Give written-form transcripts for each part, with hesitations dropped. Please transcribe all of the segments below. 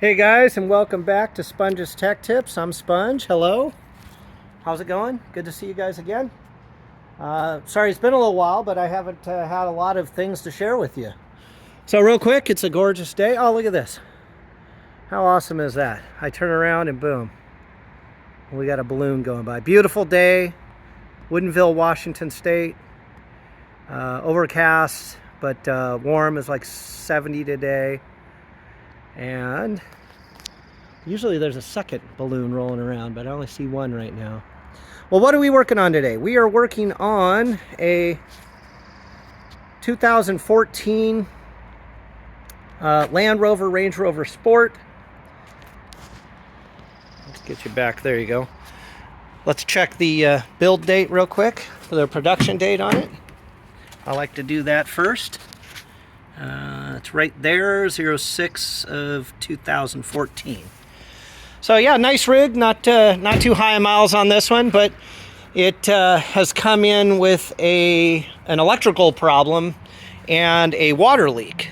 Hey guys, and welcome back to Sponge's Tech Tips. I'm Sponge. Hello. How's it going? Good to see you guys again. Sorry, it's been a little while, but I haven't had a lot of things to share with you. So real quick, it's a gorgeous day. Oh, look at this. How awesome is that? I turn around and boom, we got a balloon going by. Beautiful day, Woodinville, Washington State. Overcast, but warm. Is like 70 today. And usually there's a second balloon rolling around, but I only see one right now. Well, what are we working on today? We are working on a 2014 Land Rover Range Rover Sport. Let's get you back. There you go. Let's check the build date real quick, for the production date on it. I like to do that first. It's right there, 06 of 2014. So yeah, nice rig, not too high in miles on this one, but it has come in with an electrical problem and a water leak.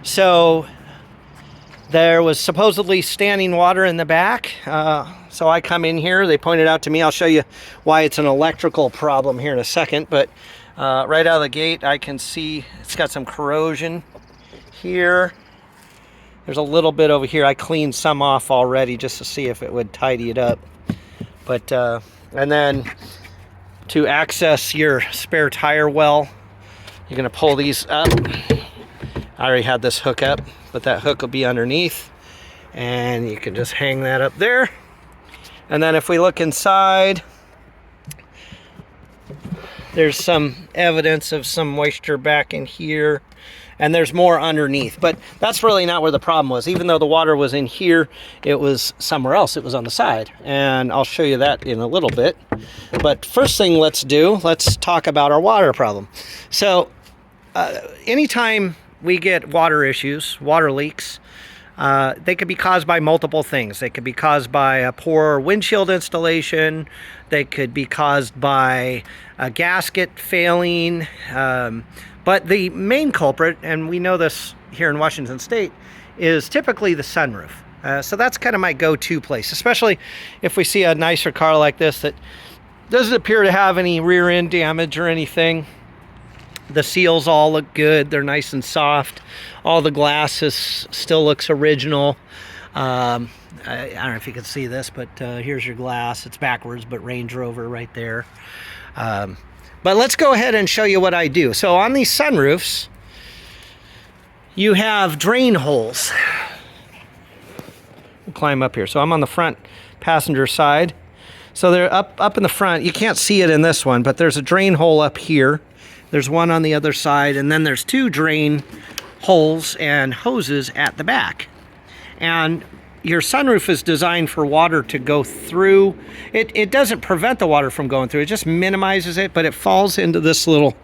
So there was supposedly standing water in the back. So I come in here, they pointed out to me, I'll show you why it's an electrical problem here in a second, but right out of the gate I can see it's got some corrosion here. There's a little bit over here. I cleaned some off already just to see if it would tidy it up. But and then to access your spare tire well, you're gonna pull these up. I already had this hook up, but that hook will be underneath and you can just hang that up there. And then if we look inside, there's some evidence of some moisture back in here, and there's more underneath, but that's really not where the problem was. Even though the water was in here, it was somewhere else. It was on the side, and I'll show you that in a little bit. But first thing let's talk about our water problem. So anytime we get water issues, water leaks, they could be caused by multiple things. They could be caused by a poor windshield installation. They could be caused by a gasket failing. But the main culprit, and we know this here in Washington State, is typically the sunroof. So that's kind of my go-to place, especially if we see a nicer car like this that doesn't appear to have any rear end damage or anything. The seals all look good. They're nice and soft. All the glass still looks original. I don't know if you can see this, but here's your glass. It's backwards, but Range Rover right there. But let's go ahead and show you what I do. So on these sunroofs, you have drain holes. We'll climb up here. So I'm on the front passenger side. So they're up in the front. You can't see it in this one, but there's a drain hole up here. There's one on the other side, and then there's two drain holes and hoses at the back. And your sunroof is designed for water to go through. It doesn't prevent the water from going through, it just minimizes it, but it falls into this little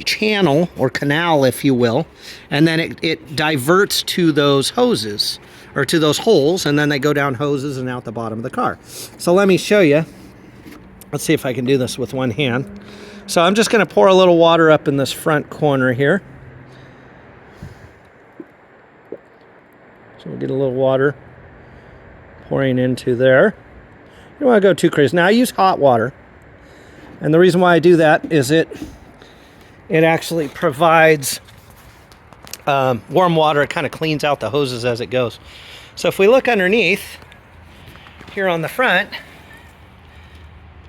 channel or canal, if you will, and then it diverts to those hoses, or to those holes, and then they go down hoses and out the bottom of the car. So let me show you. Let's see if I can do this with one hand. So I'm just going to pour a little water up in this front corner here. So we'll get a little water pouring into there. You don't want to go too crazy. Now I use hot water. And the reason why I do that is it actually provides warm water. It kind of cleans out the hoses as it goes. So if we look underneath here on the front,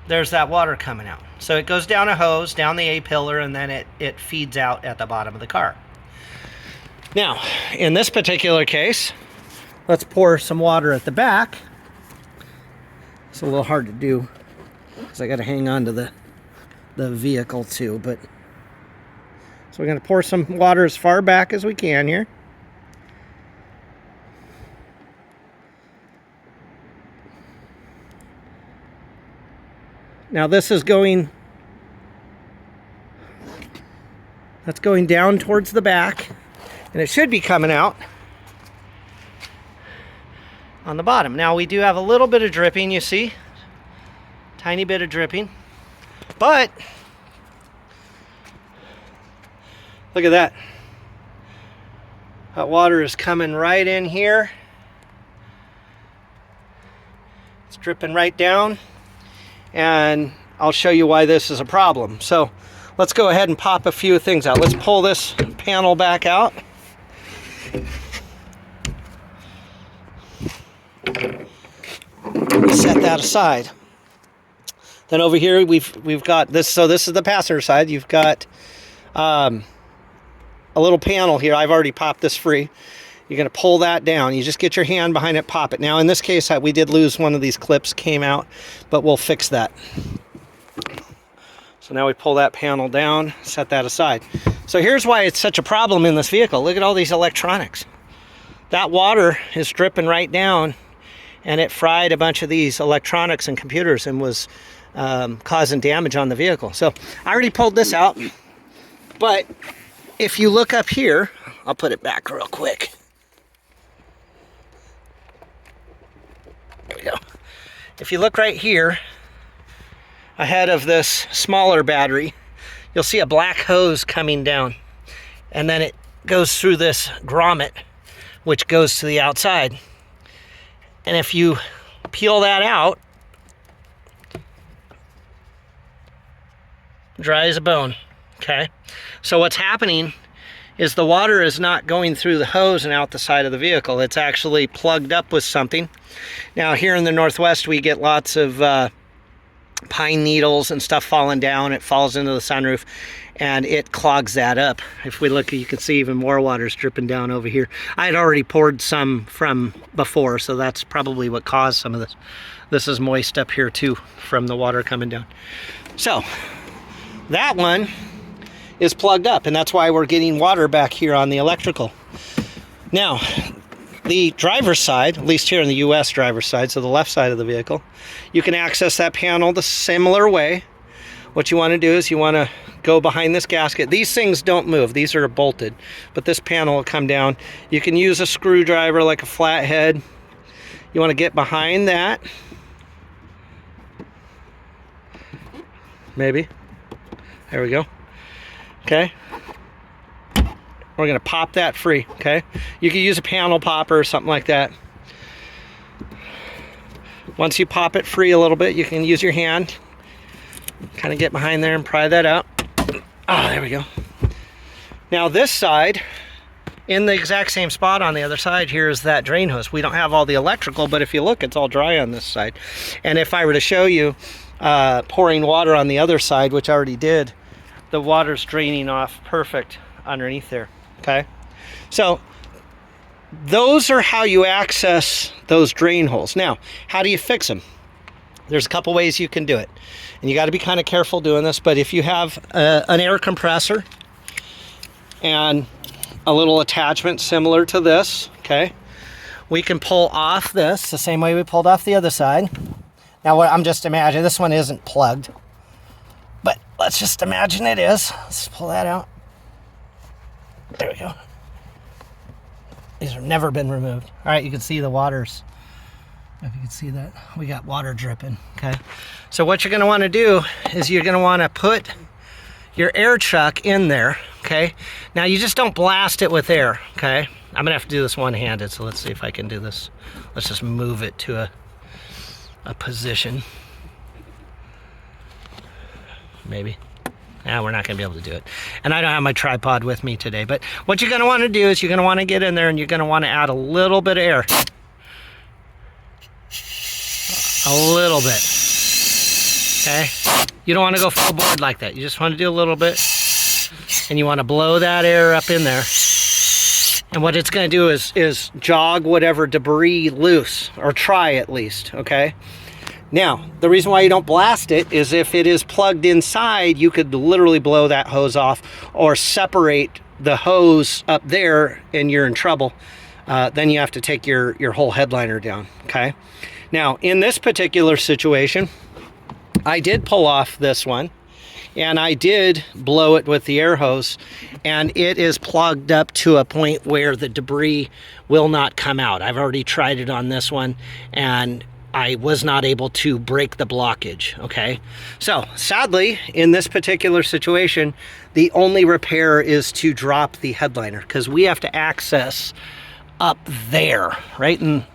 there's that water coming out. So it goes down a hose, down the A-pillar, and then it feeds out at the bottom of the car. Now, in this particular case, let's pour some water at the back. It's a little hard to do because I got to hang on to the vehicle too. But so we're going to pour some water as far back as we can here. Now this is going, that's going down towards the back, and it should be coming out on the bottom. Now we do have a little bit of dripping, you see, tiny bit of dripping, but look at that. That water is coming right in here. It's dripping right down. And I'll show you why this is a problem. So let's go ahead and pop a few things out. Let's pull this panel back out. Set that aside. Then over here we've got this. So this is the passenger side. You've got a little panel here. I've already popped this free. You're going to pull that down. You just get your hand behind it, pop it. Now in this case we did lose one of these clips, came out, but we'll fix that. So now we pull that panel down, set that aside. So here's why it's such a problem in this vehicle. Look at all these electronics. That water is dripping right down, and it fried a bunch of these electronics and computers and was causing damage on the vehicle. So I already pulled this out, but if you look up here, I'll put it back real quick. There we go. If you look right here, ahead of this smaller battery, you'll see a black hose coming down, and then it goes through this grommet, which goes to the outside. And if you peel that out, dry as a bone. Okay, so what's happening is the water is not going through the hose and out the side of the vehicle. It's actually plugged up with something. Now here in the Northwest we get lots of pine needles and stuff falling down. It falls into the sunroof and it clogs that up. If we look, you can see even more water's dripping down over here. I had already poured some from before, so that's probably what caused some of this. This is moist up here too from the water coming down. So that one is plugged up, and that's why we're getting water back here on the electrical. Now the driver's side, at least here in the US driver's side, so the left side of the vehicle, you can access that panel the similar way. What you want to do is you want to go behind this gasket. These things don't move, these are bolted, but this panel will come down. You can use a screwdriver like a flathead. You want to get behind that. Maybe. There we go. Okay. We're going to pop that free, okay? You can use a panel popper or something like that. Once you pop it free a little bit, you can use your hand. Kind of get behind there and pry that out. Ah, there we go. Now this side, in the exact same spot on the other side, here is that drain hose. We don't have all the electrical, but if you look, it's all dry on this side. And if I were to show you pouring water on the other side, which I already did, the water's draining off perfect underneath there. Okay, so those are how you access those drain holes. Now, how do you fix them? There's a couple ways you can do it, and you got to be kind of careful doing this, but if you have an air compressor and a little attachment similar to this, okay, we can pull off this the same way we pulled off the other side. Now I'm just imagining this one isn't plugged, but let's just imagine it is. Let's pull that out. There we go. These have never been removed. All right, you can see the waters. If you can see that, we got water dripping, okay? So what you're gonna wanna do is you're gonna wanna put your air chuck in there, okay? Now you just don't blast it with air, okay? I'm gonna have to do this one-handed, so let's see if I can do this. Let's just move it to a position. Maybe. Now we're not going to be able to do it. And I don't have my tripod with me today. But what you're going to want to do is you're going to want to get in there and you're going to want to add a little bit of air. A little bit. Okay? You don't want to go full board like that. You just want to do a little bit. And you want to blow that air up in there. And what it's going to do is jog whatever debris loose. Or try at least. Okay? Now, the reason why you don't blast it is if it is plugged inside, you could literally blow that hose off or separate the hose up there and you're in trouble. Then you have to take your whole headliner down, okay? Now, in this particular situation, I did pull off this one and I did blow it with the air hose and it is plugged up to a point where the debris will not come out. I've already tried it on this one and I was not able to break the blockage, okay? So sadly, in this particular situation, the only repair is to drop the headliner, because we have to access up there, right? And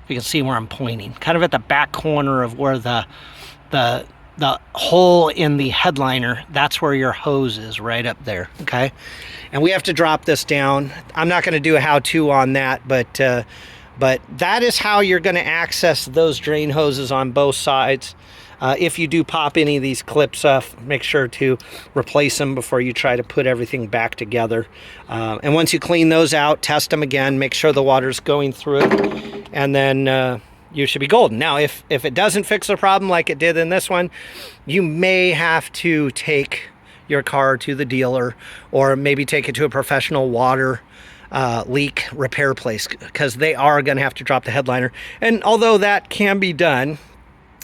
you can see where I'm pointing, kind of at the back corner of where the hole in the headliner, that's where your hose is, right up there, okay? And we have to drop this down. I'm not going to do a how-to on that, but that is how you're going to access those drain hoses on both sides. If you do pop any of these clips off, make sure to replace them before you try to put everything back together. And once you clean those out, test them again, make sure the water's going through it, and then you should be golden. Now, if it doesn't fix the problem like it did in this one, you may have to take your car to the dealer, or maybe take it to a professional water leak repair place, because they are going to have to drop the headliner. And although that can be done,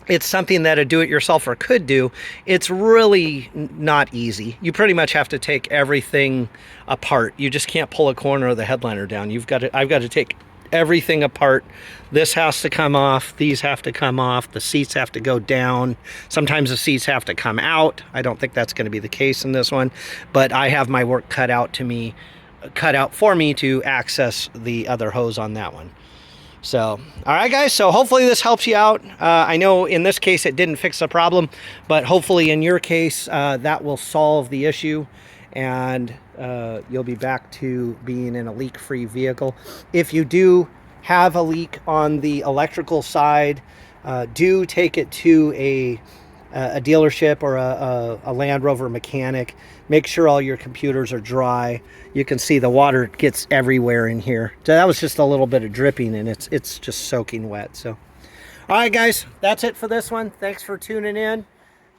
it's something that a do-it-yourselfer could do. It's really not easy. You pretty much have to take everything apart. You just can't pull a corner of the headliner down. I've got to take everything apart. This has to come off, these have to come off, the seats have to go down. Sometimes the seats have to come out. I don't think that's going to be the case in this one, but I have my work cut out for me to access the other hose on that one. So, all right, guys, so hopefully this helps you out. I know in this case it didn't fix the problem, but hopefully in your case that will solve the issue, and you'll be back to being in a leak-free vehicle. If you do have a leak on the electrical side, do take it to a dealership or a Land Rover mechanic. Make sure all your computers are dry. You can see the water gets everywhere in here. So that was just a little bit of dripping, and it's just soaking wet. So, all right, guys, that's it for this one. Thanks for tuning in,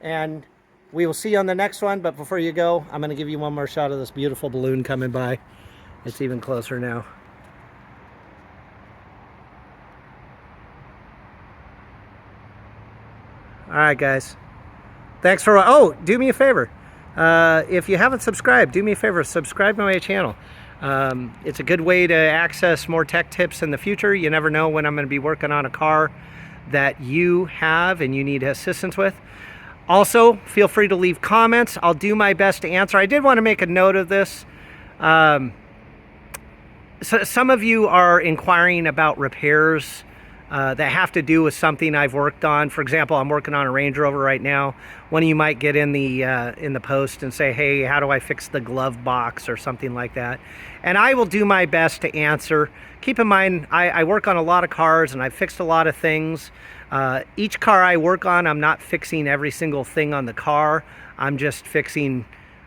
and we will see you on the next one. But before you go, I'm going to give you one more shot of this beautiful balloon coming by. It's even closer now. All right, guys. Thanks for... Oh, do me a favor. If you haven't subscribed, do me a favor. Subscribe to my channel. It's a good way to access more tech tips in the future. You never know when I'm going to be working on a car that you have and you need assistance with. Also, feel free to leave comments. I'll do my best to answer. I did want to make a note of this. So some of you are inquiring about repairs that have to do with something I've worked on. For example, I'm working on a Range Rover right now. One of you might get in the post and say, hey, how do I fix the glove box or something like that? And I will do my best to answer. Keep in mind, I work on a lot of cars and I've fixed a lot of things. Each car I work on, I'm not fixing every single thing on the car. I'm just fixing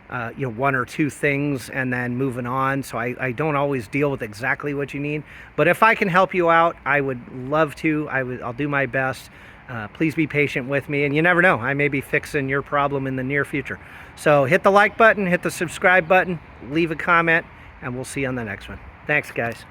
one or two things and then moving on. So I don't always deal with exactly what you need, but if I can help you out, I would love to. I'll do my best. Please be patient with me, and you never know, I may be fixing your problem in the near future. So hit the like button, hit the subscribe button, leave a comment, and we'll see you on the next one. Thanks, guys.